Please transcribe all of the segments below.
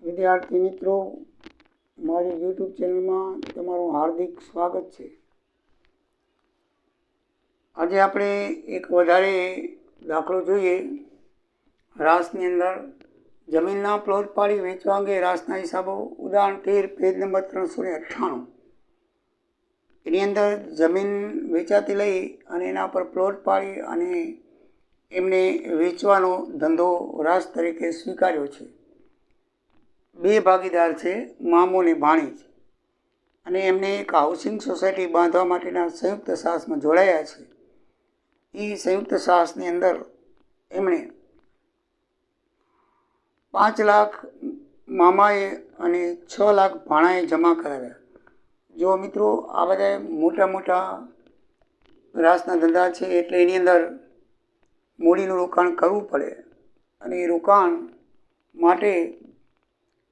વિદ્યાર્થી મિત્રો, મારી યુટ્યુબ ચેનલમાં તમારું હાર્દિક સ્વાગત છે. આજે આપણે એક વધારે દાખલો જોઈએ. રાસની અંદર જમીનના પ્લોટ પાડી વેચવા અંગે રાસના હિસાબો. ઉદાહરણ 13, પેજ નંબર 398. એની અંદર જમીન વેચાતી લઈ અને એના પર પ્લોટ પાડી અને એમને વેચવાનો ધંધો રાસ તરીકે સ્વીકાર્યો છે. બે ભાગીદાર છે, મામો અને ભાણીજ, અને એમને એક હાઉસિંગ સોસાયટી બાંધવા માટેના સંયુક્ત સાહસમાં જોડાયા છે. એ સંયુક્ત સાહસની અંદર એમણે 5 લાખ મામાએ અને 6 લાખ ભાણાએ જમા કરાવ્યા. જો મિત્રો, આ બધા મોટા મોટા રાસના ધંધા છે, એટલે એની અંદર મૂડીનું રોકાણ કરવું પડે, અને એ રોકાણ માટે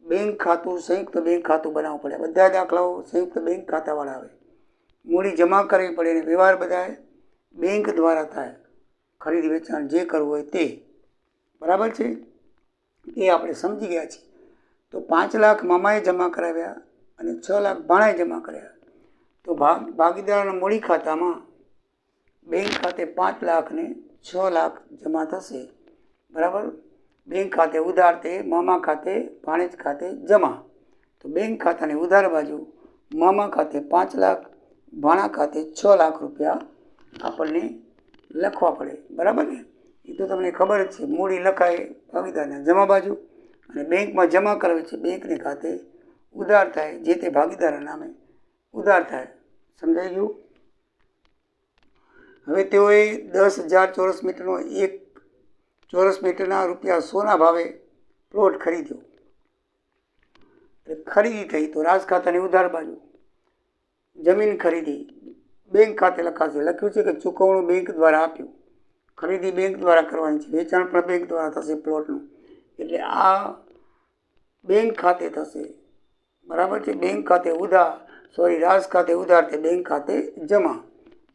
બેંક ખાતું, સંયુક્ત બેંક ખાતું બનાવવું પડે. બધા દાખલાઓ સંયુક્ત બેંક ખાતાવાળા આવે. મૂડી જમા કરવી પડે અને વ્યવહાર બધા બેંક દ્વારા થાય. ખરીદી વેચાણ જે કરવું હોય તે. બરાબર છે, એ આપણે સમજી ગયા છીએ. તો 5 લાખ મામાએ જમા કરાવ્યા અને 6 લાખ ભાણાએ જમા કર્યા. તો ભાગીદારના મૂડી ખાતામાં બેંક ખાતે 5 લાખ ને 6 લાખ જમા થશે. બરાબર. બેંક ખાતે ઉધાર તે મામા ખાતે ભાણેજ ખાતે જમા. તો બેંક ખાતાની ઉધાર બાજુ મામા ખાતે 5 લાખ, ભાણા ખાતે 6 લાખ રૂપિયા આપણને લખવા પડે. બરાબર ને? એ તો તમને ખબર જ છે. મૂડી લખાય ભાગીદારના જમા બાજુ અને બેંકમાં જમા કરાવે છે. બેંકને ખાતે ઉધાર થાય, જે તે ભાગીદારના નામે ઉધાર થાય. સમજાઈ ગયું? હવે તેઓએ 10,000 ચોરસ મીટરનો એક ચોરસ મીટરના રૂપિયા 100ના ભાવે પ્લોટ ખરીદ્યો. ખરીદી થઈ તો રાસ ખાતાની ઉધાર બાજુ જમીન ખરીદી બેંક ખાતે લખાશે. લખ્યું છે કે ચૂકવણું બેંક દ્વારા આપ્યું. ખરીદી બેંક દ્વારા કરવાની છે, વેચાણ પણ બેંક દ્વારા થશે પ્લોટનું. એટલે આ બેંક ખાતે થશે. બરાબર છે. બેંક ખાતે ઉધાર, રાસ ખાતે ઉધાર તે બેંક ખાતે જમા.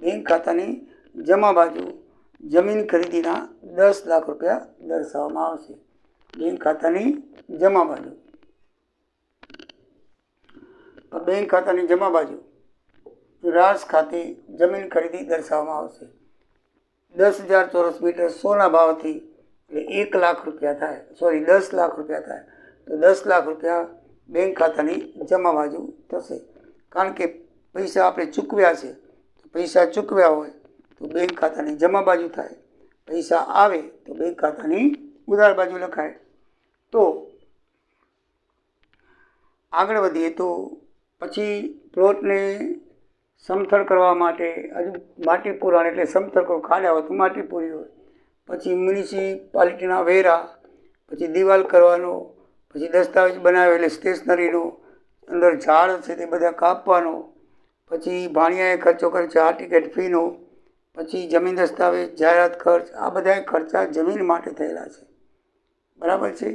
બેંક ખાતાની જમા બાજુ જમીન ખરીદીના 10 લાખ રૂપિયા દર્શાવવામાં આવશે. બેંક ખાતાની જમા બાજુ. બેંક ખાતાની જમા બાજુ રાસ ખાતે જમીન ખરીદી દર્શાવવામાં આવશે. 10,000 ચોરસ મીટર 100ના ભાવથી એટલે 1 લાખ રૂપિયા થાય. 10 લાખ રૂપિયા થાય. તો 10 લાખ રૂપિયા બેંક ખાતાની જમા બાજુ થશે. કારણ કે પૈસા આપણે ચૂકવ્યા છે. પૈસા ચૂકવ્યા હોય તો બેંક ખાતાની જમા બાજુ થાય. પૈસા આવે તો બેંક ખાતાની ઉધાર બાજુ લખાય. તો આગળ વધીએ તો પછી પ્લોટને સમથળ કરવા માટે હજુ માટી પુરાણ, એટલે સમથળ કરો, ખાડા હોય તો માટી પૂરી હોય. પછી મ્યુનિસિપાલિટીના વેરા, પછી દિવાલ કરવાનો, પછી દસ્તાવેજ બનાવે એટલે સ્ટેશનરીનો, અંદર ઝાડ છે તે બધા કાપવાનો, પછી ભાણિયાએ ખર્ચો કરે છે આ ટિકિટ ફીનો, પછી જમીન દસ્તાવેજ, જાહેરાત ખર્ચ, આ બધા ખર્ચા જમીન માટે થયેલા છે. બરાબર છે.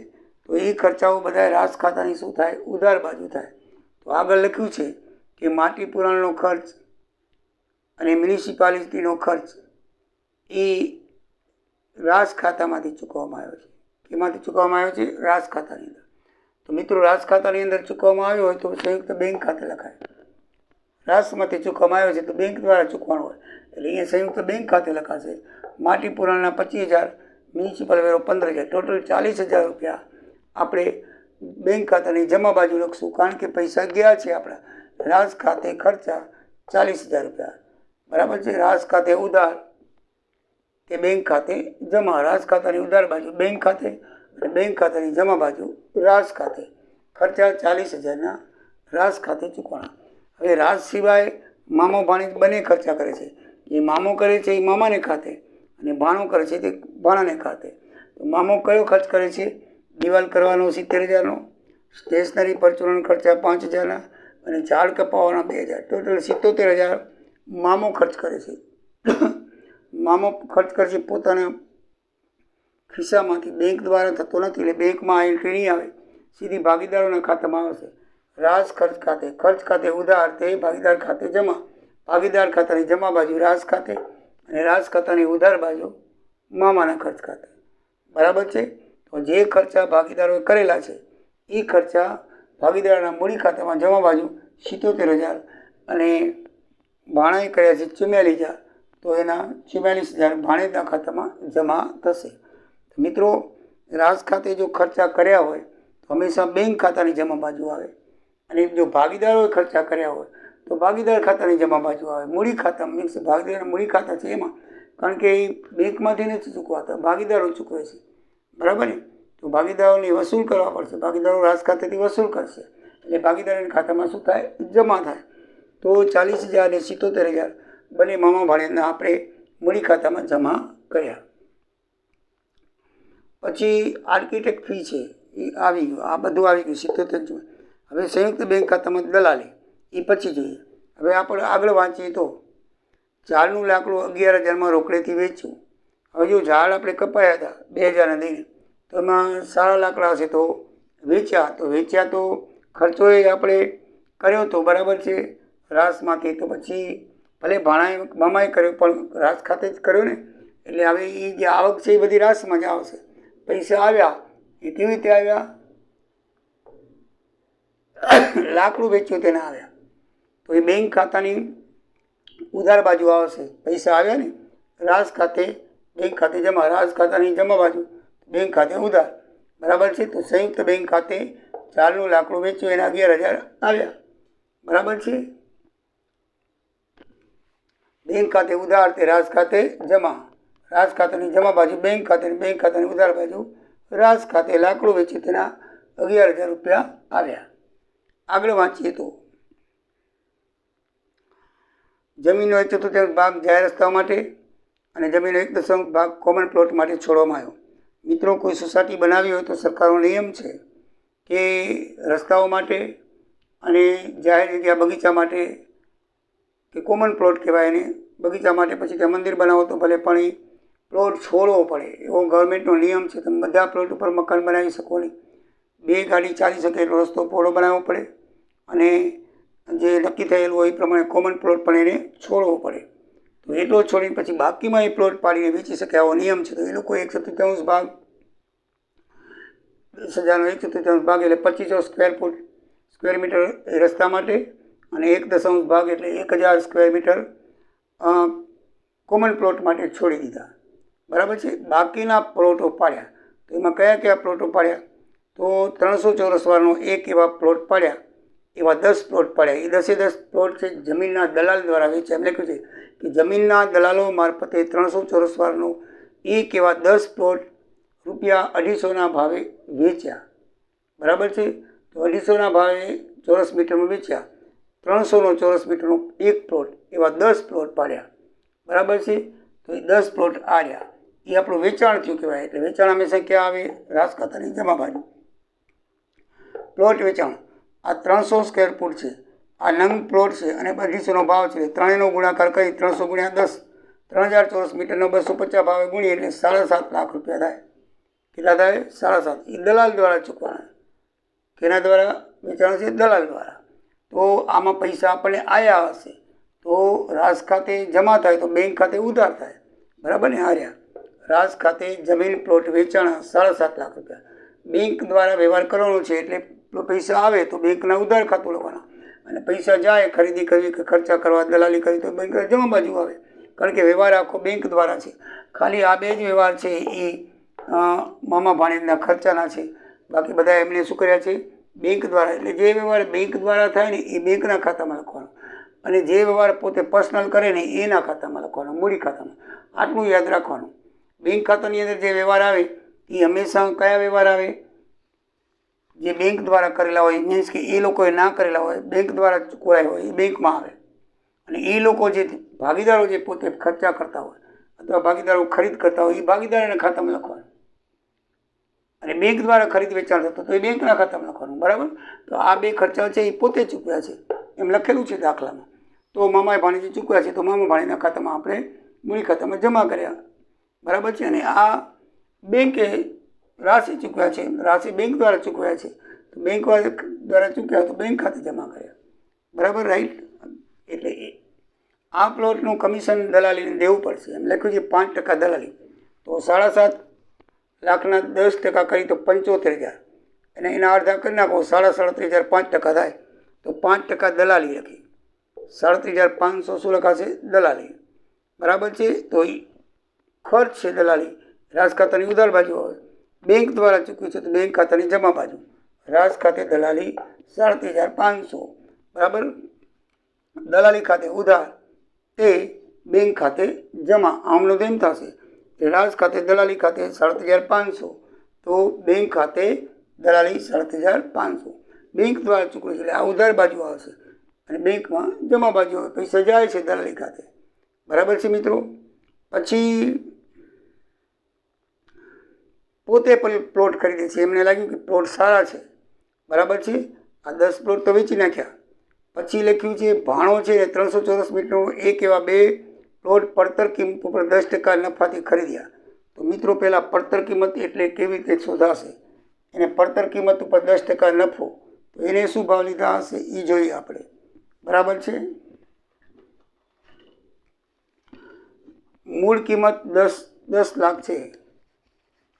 તો એ ખર્ચાઓ બધા રાસ ખાતાની શું થાય? ઉધાર બાજુ થાય. તો આગળ લખ્યું છે કે માટી પુરાણનો ખર્ચ અને મ્યુનિસિપાલિટીનો ખર્ચ એ રાસ ખાતામાંથી ચૂકવવામાં આવ્યો છે. એમાંથી ચૂકવવામાં આવ્યો છે? રાસ ખાતાની અંદર. તો મિત્રો, રાસ ખાતાની અંદર ચૂકવવામાં આવ્યો હોય તો સંયુક્ત બેંક ખાતે લખાય. રાસમાંથી ચૂકવવામાં આવ્યો છે તો બેંક દ્વારા ચૂકવવાનું હોય એટલે અહીંયા સંયુક્ત બેંક ખાતે લખાશે. માટી પુરાણના 25,000, મ્યુનિસિપલ વેરો 15,000, ટોટલ 40,000 રૂપિયા આપણે બેંક ખાતાની જમા બાજુ લખશું. કારણ કે પૈસા ગયા છે આપણા. રાસ ખાતે ખર્ચા 40,000 રૂપિયા. બરાબર છે. રાસ ખાતે ઉધાર તે બેંક ખાતે જમા. રાસ ખાતાની ઉધાર બાજુ બેંક ખાતે અને બેંક ખાતાની જમા બાજુ રાસ ખાતે. ખર્ચા 40,000ના રાસ ખાતે ચૂકવાના. હવે રાસ સિવાય મામો ભાણેજ બંને ખર્ચા કરે છે. જે મામો કરે છે એ મામાને ખાતે અને ભાણો કરે છે તે ભાણાને ખાતે. તો મામો કયો ખર્ચ કરે છે? દિવાલ કરવાનો 70,000નો, સ્ટેશનરી પરચુરણ ખર્ચા 5,000ના અને ઝાડ કપાવવાના 2,000. ટોટલ 77,000 મામો ખર્ચ કરે છે. મામો ખર્ચ કરે છે પોતાના ખિસ્સામાંથી. બેંક દ્વારા થતો નથી એટલે બેંકમાં એન્ટ્રી નહીં આવે, સીધી ભાગીદારોના ખાતામાં આવશે. રાસ ખર્ચ ખાતે ઉધાર તે ભાગીદાર ખાતે જમા. ભાગીદાર ખાતાની જમા બાજુ રાસ ખાતે અને રાસ ખાતાની ઉધાર બાજુ મામાના ખર્ચ ખાતે. બરાબર છે. તો જે ખર્ચા ભાગીદારોએ કરેલા છે એ ખર્ચા ભાગીદારના મૂડી ખાતામાં જમા બાજુ 77,000 અને ભાણાએ કર્યા છે 44,000, તો એના 44,000 ભાણેજના ખાતામાં જમા થશે. મિત્રો, રાસ ખાતે જો ખર્ચા કર્યા હોય તો હંમેશા બેંક ખાતાની જમા બાજુ આવે, અને જો ભાગીદારોએ ખર્ચા કર્યા હોય તો ભાગીદાર ખાતાની જમા બાજુ આવે. મૂડી ખાતા મીન્સ ભાગીદારના મૂડી ખાતા છે એમાં, કારણ કે એ બેંકમાંથી નથી ચૂકવાતા, ભાગીદારો ચૂકવે છે, બરાબર ને? તો ભાગીદારોને વસૂલ કરવા પડશે, ભાગીદારો રાસ ખાતેથી વસૂલ કરશે, એટલે ભાગીદારોના ખાતામાં શું થાય? જમા થાય. તો 40,000 અને 77,000 બંને મામા ભાણેજના આપણે મૂડી ખાતામાં જમા કર્યા. પછી આર્કિટેક્ટ ફી છે એ આવી ગયું, આ બધું આવી ગયું 77,000. હવે સંયુક્ત બેંક ખાતામાં દલાલી એ પછી જોઈએ. હવે આપણે આગળ વાંચીએ તો ઝાડનું લાકડું 11,000માં રોકડેથી વેચ્યું. હવે જો ઝાડ આપણે કપાયા હતા 2,000 દઈને, તો એમાં સારા લાકડા હશે તો વેચ્યા તો ખર્ચો એ આપણે કર્યો તો બરાબર છે રાસમાંથી, તો પછી ભલે મામાએ કર્યો પણ રાસ ખાતે જ કર્યો ને, એટલે હવે એ જે આવક છે એ બધી રાસમાં જ આવશે. પૈસા આવ્યા એ કેવી રીતે આવ્યા? લાકડું વેચ્યું તેના આવ્યા, તો એ બેંક ખાતાની ઉધાર બાજુ આવશે. પૈસા આવ્યા ને રાસ ખાતે, બેંક ખાતે જમા, રાસ ખાતાની જમા બાજુ, બેંક ખાતે ઉધાર, બરાબર છે? તો સંયુક્ત બેંક ખાતે ઝાડનું લાકડું વેચ્યું એના 11,000 આવ્યા, બરાબર છે? બેંક ખાતે ઉધાર તે રાસ ખાતે જમા, રાસ ખાતાની જમા બાજુ બેંક ખાતે, બેંક ખાતાની ઉધાર બાજુ રાસ ખાતે લાકડું વેચ્યું તેના 11,000 રૂપિયા આવ્યા. આગળ વાંચીએ તો જમીનનો 1/4 ભાગ જાહેર રસ્તાઓ માટે અને જમીનનો 1/10 ભાગ કોમન પ્લોટ માટે છોડવામાં આવ્યો. મિત્રો, કોઈ સોસાયટી બનાવી હોય તો સરકારનો નિયમ છે કે રસ્તાઓ માટે અને જાહેર જગ્યા બગીચા માટે, કે કોમન પ્લોટ કહેવાય એને, બગીચા માટે પછી ત્યાં મંદિર બનાવો તો ભલે પણ એ પ્લોટ છોડવો પડે, એવો ગવર્મેન્ટનો નિયમ છે. તમે બધા પ્લોટ ઉપર મકાન બનાવી શકો નહીં, 2 ગાડી ચાલી શકે એટલો રસ્તો પહોળો બનાવવો પડે, અને જે નક્કી થયેલું હોય એ પ્રમાણે કોમન પ્લોટ પણ એને છોડવો પડે. તો એટલો છોડીને પછી બાકીમાં એ પ્લોટ પાડીને વેચી શકે આવો નિયમ છે. તો એ લોકો 1/4 ભાગ, 10,000નો 1/4 ભાગ એટલે 2500 સ્ક્વેર મીટર રસ્તા માટે, અને 1/10 ભાગ એટલે 1,000 સ્ક્વેર મીટર કોમન પ્લોટ માટે છોડી દીધા, બરાબર છે? બાકીના પ્લોટો પાડ્યા. તો એમાં કયા પ્લોટો પાડ્યા? તો 300 ચોરસ વારનો એક એવા પ્લોટ પાડ્યા, એવા 10 પ્લોટ પાડ્યા. એ 10 પ્લોટ છે જમીનના દલાલ દ્વારા વેચ્યા. એમ લખ્યું છે કે જમીનના દલાલો મારફતે 300 ચોરસ વારનો એક એવા 10 પ્લોટ ₹250ના ભાવે વેચ્યા, બરાબર છે? તો 250ના ભાવે ચોરસ મીટરમાં વેચ્યા. 300નો ચોરસ મીટરનો એક પ્લોટ, એવા 10 પ્લોટ પાડ્યા, બરાબર છે? તો એ 10 પ્લોટ આવ્યા, એ આપણું વેચાણ થયું કહેવાય. એટલે વેચાણ હંમેશા ક્યાં આવે? રાસ ખાતાની જમા બાજુ. પ્લોટ વેચાણ આ 300 સ્ક્વેર ફૂટ છે, આ નંગ પ્લોટ છે અને 250નો ભાવ છે. ત્રણેયનો ગુણાકાર કરી 300 × 10, 3,000 ચોરસ મીટરનો 250 ભાવે ગુણીએ એટલે 7.5 લાખ રૂપિયા થાય. કેટલા થાય? 7.5. એ દલાલ દ્વારા ચૂકવાના. કેના દ્વારા વેચાણ છે? દલાલ દ્વારા. તો આમાં પૈસા આપણને આવ્યા હશે તો રાસ ખાતે જમા થાય તો બેંક ખાતે ઉધાર થાય, બરાબર ને? હાર્યા રાસ ખાતે જમીન પ્લોટ વેચાણ 7.5 લાખ રૂપિયા. બેંક દ્વારા વ્યવહાર કરવાનો છે એટલે પૈસા આવે તો બેંકના ઉધાર ખાતું લેવાના, અને પૈસા જાય ખરીદી કરવી કે ખર્ચા કરવા, દલાલી કરવી તો બેંક જમા બાજુ આવે, કારણ કે વ્યવહાર આખો બેંક દ્વારા છે. ખાલી આ 2 જ વ્યવહાર છે એ મામા ભાણેજના ખર્ચાના છે. બાકી બધા એમને શું કર્યા છે? બેંક દ્વારા. એટલે જે વ્યવહાર બેંક દ્વારા થાય ને એ બેંકના ખાતામાં લખવાનો, અને જે વ્યવહાર પોતે પર્સનલ કરે ને એના ખાતામાં લખવાનો, મૂડી ખાતામાં. આટલું યાદ રાખવાનું. બેંક ખાતાની અંદર જે વ્યવહાર આવે એ હંમેશા કયા વ્યવહાર આવે? જે બેંક દ્વારા કરેલા હોય, મીન્સ કે એ લોકોએ ના કરેલા હોય, બેંક દ્વારા ચૂકવાયા હોય, એ બેંકમાં આવે. અને એ લોકો જે ભાગીદારો જે પોતે ખર્ચા કરતા હોય અથવા ભાગીદારો ખરીદ કરતા હોય એ ભાગીદારોના ખાતામાં લખવાનું, અને બેંક દ્વારા ખરીદ વેચાણ થતું તો એ બેંકના ખાતામાં લખવાનું, બરાબર? તો આ 2 ખર્ચા છે એ પોતે ચૂકવ્યા છે એમ લખેલું છે દાખલામાં. તો મામાએ ભાણેજે ચૂકવ્યા છે તો મામા ભાણેજના ખાતામાં આપણે મૂડી ખાતામાં જમા કર્યા, બરાબર છે? અને આ બેંકે રાશિ ચૂકવ્યા છે, રાશિ બેંક દ્વારા ચૂકવ્યા છે તો બેંક દ્વારા ચૂક્યા તો બેંક ખાતે જમા કર્યા, બરાબર? રાઈટ. એટલે આ પ્લોટનું કમિશન દલાલીને દેવું પડશે. એમ લખ્યું છે 5% દલાલી. તો 7.5 લાખના 10% કરી તો 75,000. અને એના અડધા કરી નાખો 37,500 થાય તો 5% દલાલી લખી 37,500 શું લખાશે દલાલી બરાબર છે તો એ ખર્ચ છે દલાલી રાજ ખાતાની ઉધાર બાજુ આવે બેંક દ્વારા ચૂક્યું છે તો બેંક ખાતાની જમા બાજુ રાજ ખાતે દલાલી 37,500 બરાબર દલાલી ખાતે ઉધાર તે બેંક ખાતે જમા આમનો તેમ થશે રાજ ખાતે દલાલી ખાતે 37,500 તો બેંક ખાતે દલાલી 37,500 બેંક દ્વારા ચૂકવે છે એટલે આ ઉધાર બાજુ આવશે અને બેંકમાં જમા બાજુ આવે પૈસા જાય છે દલાલી ખાતે બરાબર છે મિત્રો પછી પોતે પ્લોટ ખરીદે છે એમને લાગ્યું કે પ્લોટ સારા છે બરાબર છે આ 10 પ્લોટ તો વેચી નાખ્યા પછી લખ્યું છે ભાણો છે 300 ચોરસ મીટરનો એક એવા 2 પ્લોટ પડતર કિંમત ઉપર 10% નફાથી ખરીદ્યા તો મિત્રો પહેલાં પડતર કિંમત એટલે કેવી રીતે શોધાશે એને પડતર કિંમત ઉપર 10% નફો તો એને શું ભાવ લીધા હશે એ જોઈએ આપણે બરાબર છે મૂળ કિંમત 10 લાખ છે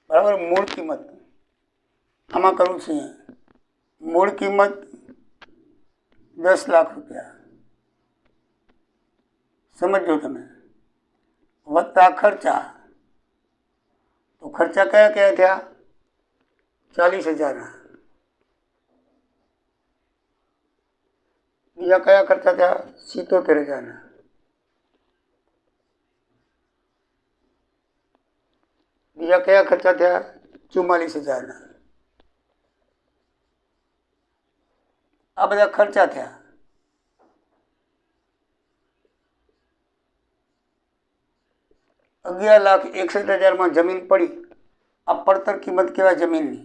બરાબર મૂળ કિંમત આમાં કરું છું મૂળ કિંમત 10 લાખ રૂપિયા સમજો તમે વત્તા ખર્ચા તો ખર્ચા કયા કયા થયા 40,000 બીજા કયા ખર્ચા થયા 77,000 બીજા કયા ખર્ચા થયા 44,000 આ બધા ખર્ચા થયા 11,61,000 જમીન પડી આ પડતર કિંમત કહેવાય જમીનની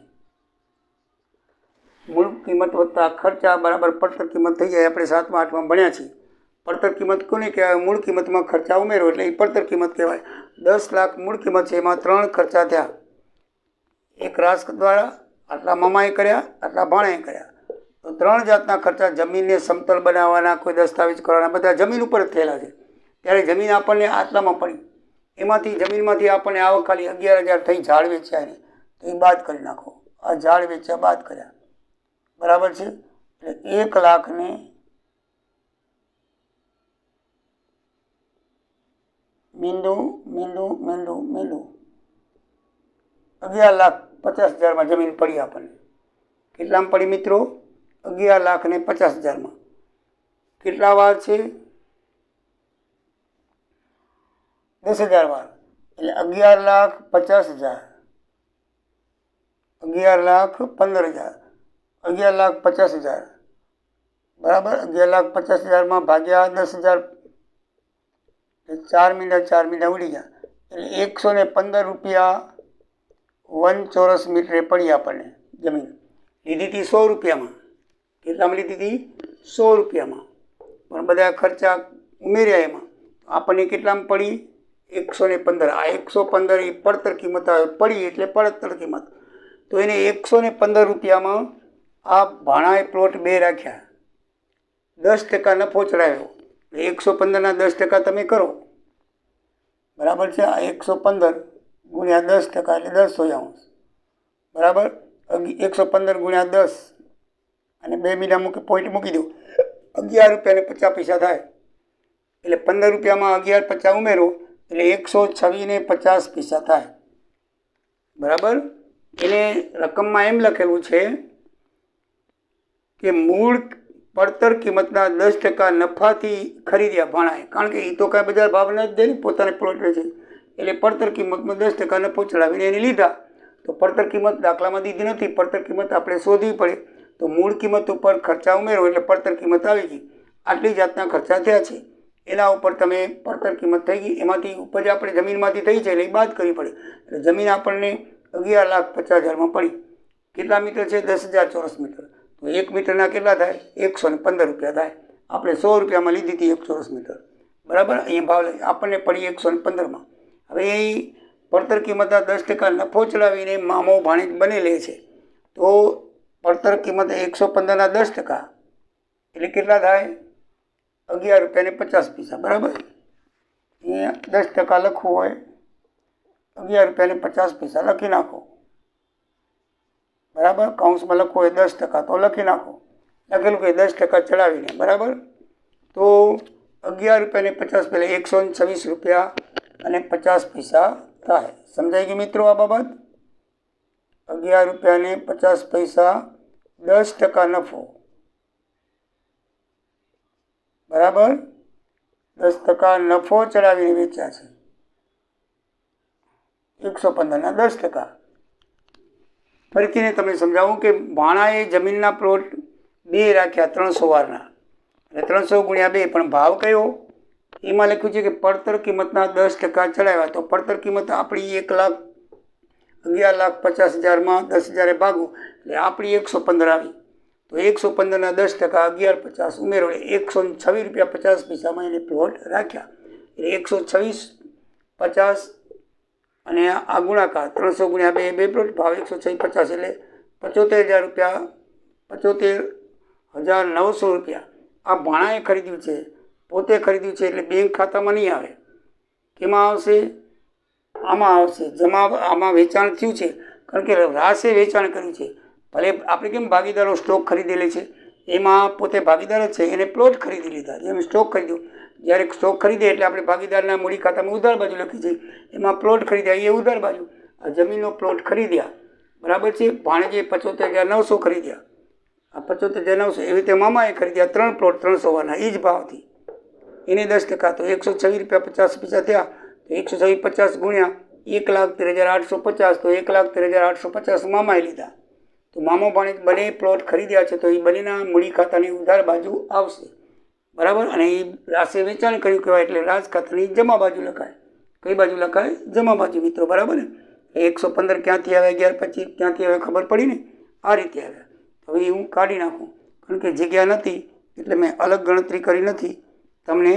મૂળ કિંમત વત્તા ખર્ચા બરાબર પડતર કિંમત થઈ જાય આપણે 7મા 8માં ભણ્યા છીએ પડતર કિંમત કોને કહેવાય મૂળ કિંમતમાં ખર્ચા ઉમેરો એટલે એ પડતર કિંમત કહેવાય 10 લાખ મૂળ કિંમત છે એમાં 3 ખર્ચા થયા એક રાજ દ્વારા આટલા મામાએ કર્યા આટલા ભાણાએ કર્યા તો 3 જાતના ખર્ચા જમીનને સમતલ બનાવવાના કોઈ દસ્તાવેજ કરવાના બધા જમીન ઉપર જ થયેલા છે ત્યારે જમીન આપણને આટલામાં પડી એમાંથી જમીનમાંથી આપણને આવક ખાલી 11,000 થઈ ઝાડ વેચ્યા એને તો એ બાદ કરી નાખો આ ઝાડ વેચ્યા બાદ કર્યા બરાબર છે એટલે 1 લાખને મીંડું 11,50,000 જમીન પડી આપણને કેટલામાં પડી મિત્રો 11,50,000 કેટલા વાર છે 10,000 વાર એટલે 11,50,000 11,15,000 11,50,000 બરાબર 11,50,000 ભાગ્યા 10,000 4 મહિના ઉડી ગયા એટલે 115 રૂપિયા 1 ચોરસ મીટરે પડી આપણને જમીન લીધી હતી 100 રૂપિયામાં કેટલામાં લીધી હતી 100 રૂપિયામાં પણ બધા ખર્ચા ઉમેર્યા એમાં આપણને કેટલામાં પડી 115 આ 115 એ પડતર કિંમત આવે પડી એટલે પડતર કિંમત તો એને 115 રૂપિયામાં આ ભાણાએ પ્લોટ 2 રાખ્યા 10% નફો ચડાવ્યો 115ના 10% તમે કરો બરાબર છે આ 115 ગુણ્યા 10% એટલે 10 બરાબર 115 ગુણ્યા 10 અને 2 મહિના પોઈન્ટ મૂકી દો 11 રૂપિયા ને 50 પૈસા થાય એટલે 15 રૂપિયામાં 11,50 ઉમેરો એટલે 126 ને 50 પૈસા થાય બરાબર એને રકમમાં એમ લખેલું છે કે મૂળ પડતર કિંમતના 10% નફાથી ખરીદ્યા ભાણાએ કારણ કે એ તો કાંઈ બજાર ભાવ નથી દે ને પોતાને પ્લોટ છે એટલે પડતર કિંમતમાં 10% નફો ચડાવીને એને લીધા તો પડતર કિંમત દાખલામાં દીધી નથી પડતર કિંમત આપણે શોધવી પડે તો મૂળ કિંમત ઉપર ખર્ચા ઉમેરો એટલે પડતર કિંમત આવી ગઈ આટલી જાતના ખર્ચા થયા છે એના ઉપર તમે પડતર કિંમત થઈ ગઈ એમાંથી ઉપજ આપણે જમીનમાંથી થઈ છે એટલે એ બાદ કરવી પડે એટલે જમીન આપણને 11,50,000 પડી કેટલા મીટર છે 10,000 ચોરસ મીટર તો 1 મીટરના કેટલા થાય 115 રૂપિયા થાય આપણે 100 રૂપિયામાં લીધી હતી 1 ચોરસ મીટર બરાબર અહીંયા ભાવ આપણને પડી 115માં હવે એ પડતર કિંમતના 10% નફો ચડાવીને મામો ભાણેજ બની લે છે તો પડતર કિંમત 115ના 10% એટલે કેટલા થાય 11 રૂપિયા ને 50 પૈસા બરાબર અહીંયા 10% લખવું હોય 11 રૂપિયા ને 50 પૈસા લખી નાખો બરાબર. કૌંસમાં લખવું હોય 10% તો લખી નાખો, લખેલું કે 10% ચડાવીને. બરાબર. તો 11.50 પહેલાં 126 રૂપિયા અને 50 પૈસા થાય. સમજાઈ ગયું મિત્રો આ બાબત? 11 રૂપિયા અને 50 પૈસા, 10% નફો. બરાબર. 10% નફો ચડાવીને વેચ્યા છે. 115ના 10%. ફરીથી તમને સમજાવું કે ભાણાએ જમીનના પ્લોટ 2 રાખ્યા 300 વારના, એટલે 300 ગુણ્યા 2, પણ ભાવ કયો? એમાં લખ્યું છે કે પડતર કિંમતના 10% ચડાવ્યા. તો પડતર કિંમત આપણી 11,50,000માં 10,000 ભાગવું એટલે આપણી 115 આવી. તો 115ના 10% 11,50 ઉમેરો એટલે 126 રૂપિયા 50 પૈસામાં એને પ્લોટ રાખ્યા. એટલે 126,50 અને આ ગુણાકાર 300 ગુણ્યા 2 પ્લોટ, ભાવ 126,50 એટલે 75,000 રૂપિયા, 75,900 રૂપિયા આ ભાણાએ ખરીદ્યું છે, પોતે ખરીદ્યું છે. એટલે બેંક ખાતામાં નહીં આવે. કેમાં આવશે? આમાં આવશે. આમાં વેચાણ થયું છે, કારણ કે રાસે વેચાણ કર્યું છે. ભલે આપણે કેમ ભાગીદારો સ્ટોક ખરીદેલી છે, એમાં પોતે ભાગીદાર જ છે, એને પ્લોટ ખરીદી લીધા. જેમ સ્ટોક ખરીદ્યો, જ્યારે સ્ટોક ખરીદે એટલે આપણે ભાગીદારના મૂડી ખાતામાં ઉધાર બાજુ લખી છે, એમાં પ્લોટ ખરીદ્યા એ ઉધાર બાજુ. આ જમીનનો પ્લોટ ખરીદ્યા. બરાબર છે. ભાણેજે 75,900 ખરીદ્યા. આ 75,900 એવી રીતે મામાએ ખરીદ્યા 3 પ્લોટ 300 વારના, એ જ ભાવથી. એને 10% તો 126 રૂપિયા 50 પૈસા થયા. તો 126,50 ગુણ્યા 1,13,850 તો 1,13,850 મામાએ લીધા. તો મામો ભાણેજ બંને પ્લોટ ખરીદ્યા છે, તો એ બંનેના મૂડી ખાતાની ઉધાર બાજુ આવશે. બરાબર. અને એ રાસે વેચાણ કર્યું કહેવાય, એટલે રાજ ખાતાની જમા બાજુ લખાય. કઈ બાજુ લખાય? જમા બાજુ મિત્રો. બરાબર ને? 115 ક્યાંથી આવ્યા, 11,25 ક્યાંથી આવ્યા ખબર પડી ને? આ રીતે આવ્યા. હવે હું કાઢી નાખું, કારણ કે જગ્યા નથી એટલે મેં અલગ ગણતરી કરી નથી. તમને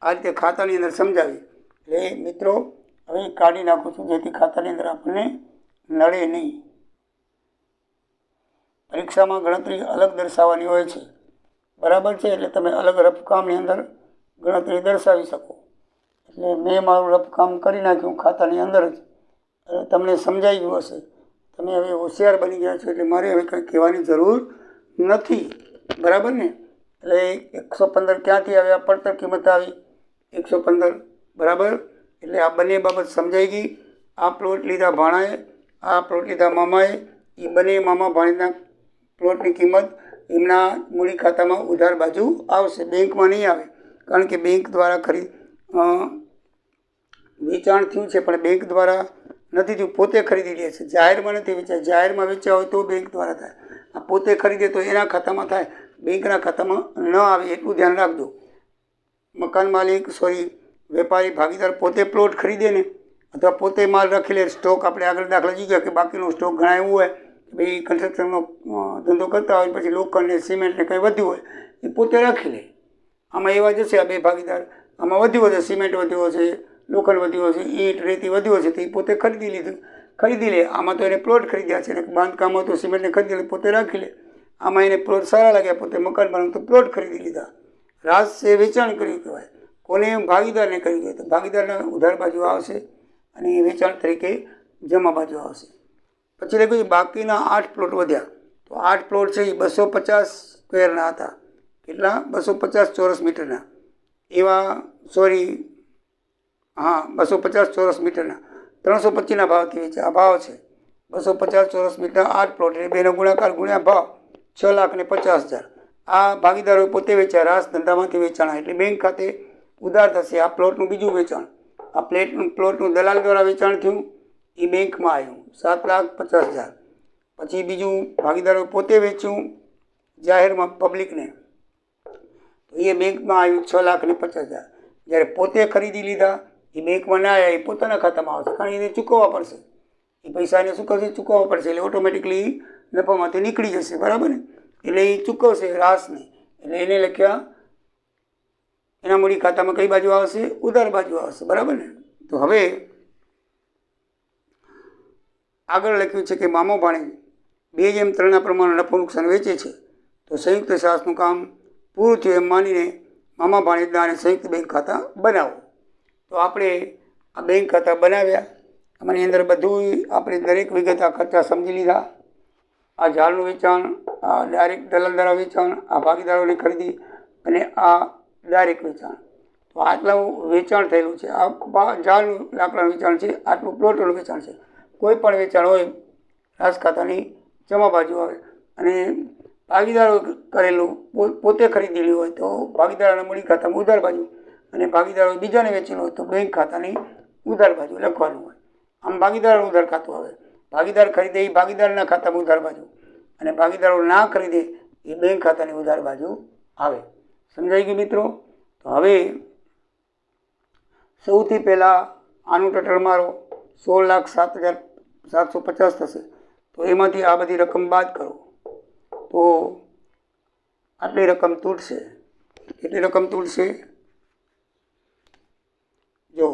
આ રીતે ખાતાની અંદર સમજાવી. એટલે મિત્રો હવે કાઢી નાખું છું, જેથી ખાતાની અંદર આપણને નડે નહીં. પરીક્ષામાં ગણતરી અલગ દર્શાવવાની હોય છે. બરાબર છે. એટલે તમે અલગ રફકામની અંદર ગણતરી દર્શાવી શકો. એટલે મેં મારું રફકામ કરી નાખ્યું ખાતાની અંદર જ. એટલે તમને સમજાઈ ગયું હશે. તમે હવે હોશિયાર બની ગયા છો, એટલે મારે હવે કંઈ કહેવાની જરૂર નથી. બરાબર ને? એટલે 115 ક્યાંથી આવ્યા? પડતર કિંમત આવી 115. બરાબર. એટલે આ બંને બાબત સમજાઈ ગઈ. આ પ્લોટ લીધા ભાણાએ, આ પ્લોટ લીધા મામાએ. એ બંને મામા ભાણેજના પ્લોટની કિંમત એમના મૂડી ખાતામાં ઉધાર બાજુ આવશે, બેંકમાં નહીં આવે. કારણ કે બેંક દ્વારા વેચાણ થયું છે, પણ બેંક દ્વારા નથી થયું, પોતે ખરીદી લે છે. જાહેરમાં નથી વેચાય. જાહેરમાં વેચ્યા હોય તો બેંક દ્વારા થાય. આ પોતે ખરીદે તો એના ખાતામાં થાય, બેંકના ખાતામાં ન આવે. એટલું ધ્યાન રાખજો. મકાન માલિક વેપારી ભાગીદાર પોતે પ્લોટ ખરીદે ને, અથવા પોતે માલ રાખી લે, સ્ટોક આપણે આગળ દાખલા જોઈ ગયા કે બાકીનો સ્ટોક ઘણા એવું હોય કે ભાઈ કન્સ્ટ્રક્શનનો ધંધો કરતા હોય, પછી લોખંડ ને સિમેન્ટ ને કંઈ વધ્યું હોય એ પોતે રાખી લે. આમાં એવા જશે આ 2 ભાગીદાર, આમાં વધ્યું હશે, સિમેન્ટ વધ્યો હશે, લોખંડ વધ્યું હશે, ઈંટ રેતી વધ્યું હશે, તો એ પોતે ખરીદી લે. આમાં તો એને પ્લોટ ખરીદ્યા છે, ને બાંધકામ હોય તો સિમેન્ટને ખરીદી લે, પોતે રાખી લે. આમાં એને પ્લોટ સારા લાગ્યા, પોતે મકાન બનાવ્યું તો પ્લોટ ખરીદી લીધા. રાસે વેચાણ કર્યું કહેવાય. કોને? ભાગીદારને કર્યું કહેવાય. તો ભાગીદારના ઉધાર બાજુ આવશે અને એ વેચાણ તરીકે જમા બાજુ આવશે. પછી લખ્યું બાકીના 8 પ્લોટ વધ્યા. તો 8 પ્લોટ છે એ 250 સ્ક્વેરના હતા. કેટલા? 250 ચોરસ મીટરના. 250 ચોરસ મીટરના 325ના ભાવથી વેચ્યા. આ ભાવ છે 250 ચોરસ મીટર 8 પ્લોટ, એટલે બેનો ગુણાકાર ગુણ્યા ભાવ 6,50,000. આ ભાગીદારો પોતે વેચ્યા, રાસ ધંધામાંથી વેચાણા, એટલે બેંક ખાતે ઉધાર થશે. આ પ્લોટનું બીજું વેચાણ, આ પ્લોટનું દલાલ દ્વારા વેચાણ થયું, એ બેંકમાં આવ્યું 7,50,000. પછી બીજું ભાગીદારો પોતે વેચ્યું જાહેરમાં પબ્લિકને, તો એ બેંકમાં આવ્યું 6,50,000. જ્યારે પોતે ખરીદી લીધા એ બેંકમાં ના આવ્યા, એ પોતાના ખાતામાં આવશે, કારણ એને ચૂકવવા પડશે. એ પૈસા એને શું કરશે? ચૂકવવા પડશે. એટલે ઓટોમેટિકલી નફામાંથી નીકળી જશે. બરાબર ને? એટલે એ ચૂકવશે રાસને. એટલે એને લખ્યા એના મૂડી ખાતામાં કઈ બાજુ આવશે? ઉધાર બાજુ આવશે. બરાબર ને? તો હવે આગળ લખ્યું છે કે મામો ભાણેજ 2:3 પ્રમાણે નફો નુકસાન વેચે છે. તો સંયુક્ત સાહસનું કામ પૂરું થયું એમ માનીને મામા ભાણેજના અને સંયુક્ત બેંક ખાતા બનાવો. તો આપણે આ બેંક ખાતા બનાવ્યા આની અંદર બધું આપણે દરેક વિગત આ ખર્ચા સમજી લીધા. આ ઝાડનું વેચાણ, આ ડાયરેક્ટ દલાલ દ્વારા વેચાણ, આ ભાગીદારોની ખરીદી અને આ ડાયરેક્ટ વેચાણ. તો આટલું વેચાણ થયેલું છે. આ ઝાડનું લાકડાનું વેચાણ છે, આટલું પ્લોટનું વેચાણ છે. કોઈ પણ વેચાણ હોય રાજ ખાતાની જમા બાજુ આવે. અને ભાગીદારો કરેલું પોતે ખરીદેલું હોય તો ભાગીદારોના મૂડી ખાતામાં ઉધાર બાજુ, અને ભાગીદારો બીજાને વેચેલું હોય તો બેંક ખાતાની ઉધાર બાજુ લખવાનું હોય. આમ ભાગીદારોનું ઉધાર ખાતું આવે. ભાગીદાર ખરીદે એ ભાગીદારના ખાતામાં ઉધાર બાજુ, અને ભાગીદારો ના ખરીદે એ બેંક ખાતાની ઉધાર બાજુ આવે. સમજાઈ ગયું મિત્રો? તો હવે સૌથી પહેલાં આનું ટોટલ મારો 16,07,750 થશે. તો એમાંથી આ બધી રકમ બાદ કરો તો આટલી રકમ તૂટશે. કેટલી રકમ તૂટશે? જો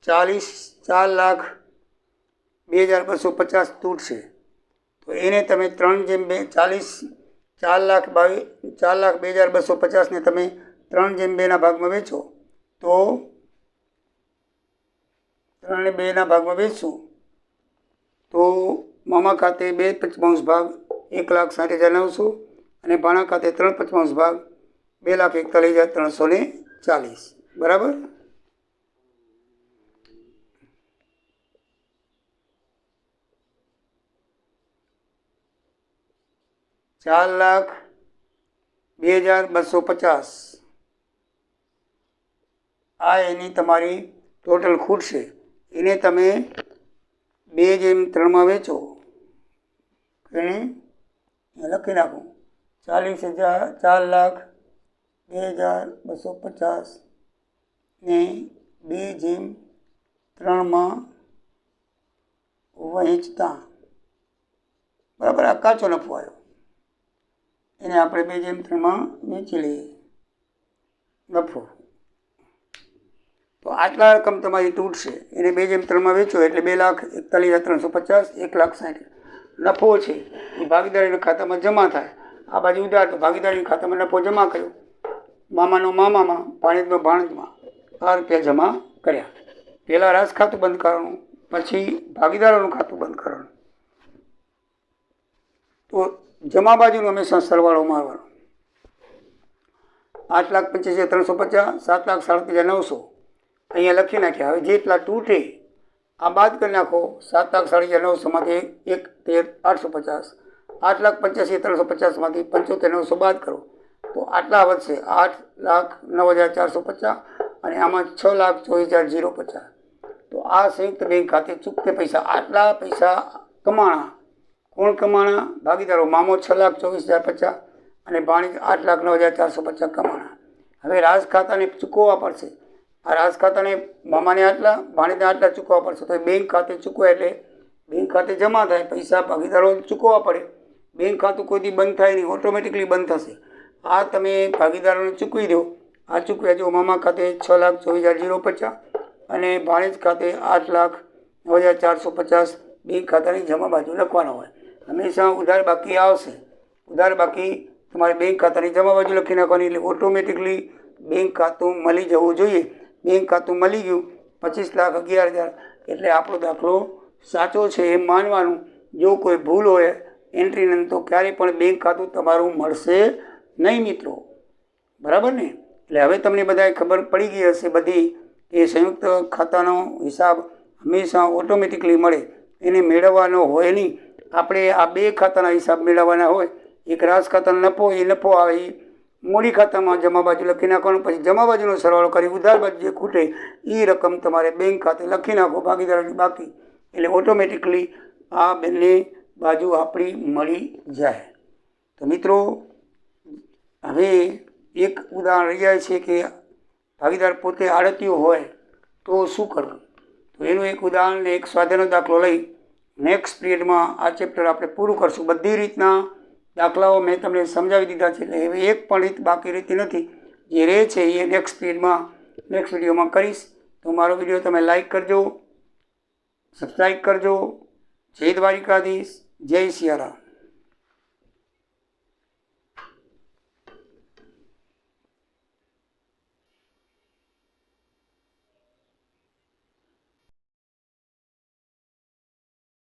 4,02,250 તૂટશે. તો એને તમે 4,02,250 ને તમે 3/2 ભાગમાં વેચો તો 3/2 ભાગમાં વેચશું તો મામા ખાતે 2/5 ભાગ 1,60,900 અને ભાણા ખાતે 3/5 ભાગ 2,41,340. બરાબર? $4,02,250 આ એની તમારી ટોટલ ખૂટશે. એને તમે 2/3 વેચો. એને લખી નાખો 4,02,250 ને 2/3 વહેંચતા. બરાબર? આ કાચો નફો આવ્યો. એને આપણે 2/3 વેચી લઈએ નફો. તો આટલા રકમ તમારી તૂટશે. એને 2/3 વેચો એટલે 2,41,350, 1,60,000 નફો છે એ ભાગીદારીના ખાતામાં જમા થાય. આ બાજુ ઉધાર, તો ભાગીદારીના ખાતામાં નફો જમા કર્યો. મામાનો મામામાં, ભાણેજનો ભાણેજમાં ₹5 જમા કર્યા. પહેલાં રાજ ખાતું બંધ કરવાનું, પછી ભાગીદારોનું ખાતું બંધ કરવાનું. તો જમા બાજુનો હંમેશા સરવાળો મારવાનો. 8,85,350, 7,37,900 અહીંયા લખી નાખ્યા. હવે જેટલા તૂટે આ બાદ કરી નાખો. 7,37,900માંથી 13,850, 8,85,350માંથી 75,900 બાદ કરો તો આટલા વધશે 8,09,450 અને આમાં 6,24,050. તો આ સંયુક્ત બેંક ખાતે ચૂકતે પૈસા, આટલા પૈસા કમાણા. કોણ કમાણા? ભાગીદારો. મામો 6,24,050 અને ભાણેજ 8,09,450 કમાણા. હવે રાજ ખાતાને ચૂકવવા પડશે. આ રાજ ખાતાને મામાને આટલા, ભાણેજને આટલા ચૂકવવા પડશે. તો બેંક ખાતે ચૂકવે એટલે બેંક ખાતે જમા થાય. પૈસા ભાગીદારો ચૂકવવા પડે. બેંક ખાતું કોઈથી બંધ થાય નહીં, ઓટોમેટિકલી બંધ થશે. આ તમે ભાગીદારોને ચૂકવી દો. આ ચૂકવ્યા જો મામા ખાતે 6,24,050 અને ભાણેજ ખાતે 8,09,450 બેંક ખાતાની જમા બાજુ લખવાનો હોય. હંમેશા ઉધાર બાકી આવશે. ઉધાર બાકી તમારે બેંક ખાતાની જમા બાજુ લખી નાખવાની એટલે ઓટોમેટિકલી બેંક ખાતું મળી જવું જોઈએ. બેંક ખાતું મળી ગયું 25,11,000 એટલે આપણો દાખલો સાચો છે એમ માનવાનું. જો કોઈ ભૂલ હોય એન્ટ્રીની તો ક્યારેય પણ બેંક ખાતું તમારું મળશે નહીં મિત્રો. બરાબર ને? એટલે હવે તમને બધાએ ખબર પડી ગઈ હશે બધી કે સંયુક્ત ખાતાનો હિસાબ હંમેશા ઓટોમેટિકલી મળે. એને મેળવવાનો હોય નહીં. આપણે આ બે ખાતાના હિસાબ મેળવવાના હોય. એક રાજ ખાતાનો નફો, એ નફો આવે એ મૂડી ખાતામાં જમા બાજુ લખી નાખવાનું. પછી જમા બાજુનો સરવાળો કરી ઉધાર બાજુ જે ખૂટે એ રકમ તમારે બેંક ખાતે લખી નાખો ભાગીદારોની બાકી. એટલે ઓટોમેટિકલી આ બંને બાજુ આપણી મળી જાય. તો મિત્રો હવે એક ઉદાહરણ રહી જાય છે કે ભાગીદાર પોતે આડતીયો હોય તો શું કરવું. તો એનું એક ઉદાહરણ ને એક સ્વાધ્યાયનો દાખલો લઈ નેક્સ્ટ પિરિયડમાં આ ચેપ્ટર આપણે પૂરું કરશું. બધી રીતના દાખલાઓ મેં તમને સમજાવી દીધા છે. એટલે હવે એક પણ રીત બાકી રહેતી નથી. જે રહે છે એ નેક્સ્ટ વિડીયોમાં કરીશ. તો મારો વિડીયો તમે લાઈક કરજો, સબસ્ક્રાઈબ કરજો. જય દ્વારિકાધીશ, જય સિયારામ.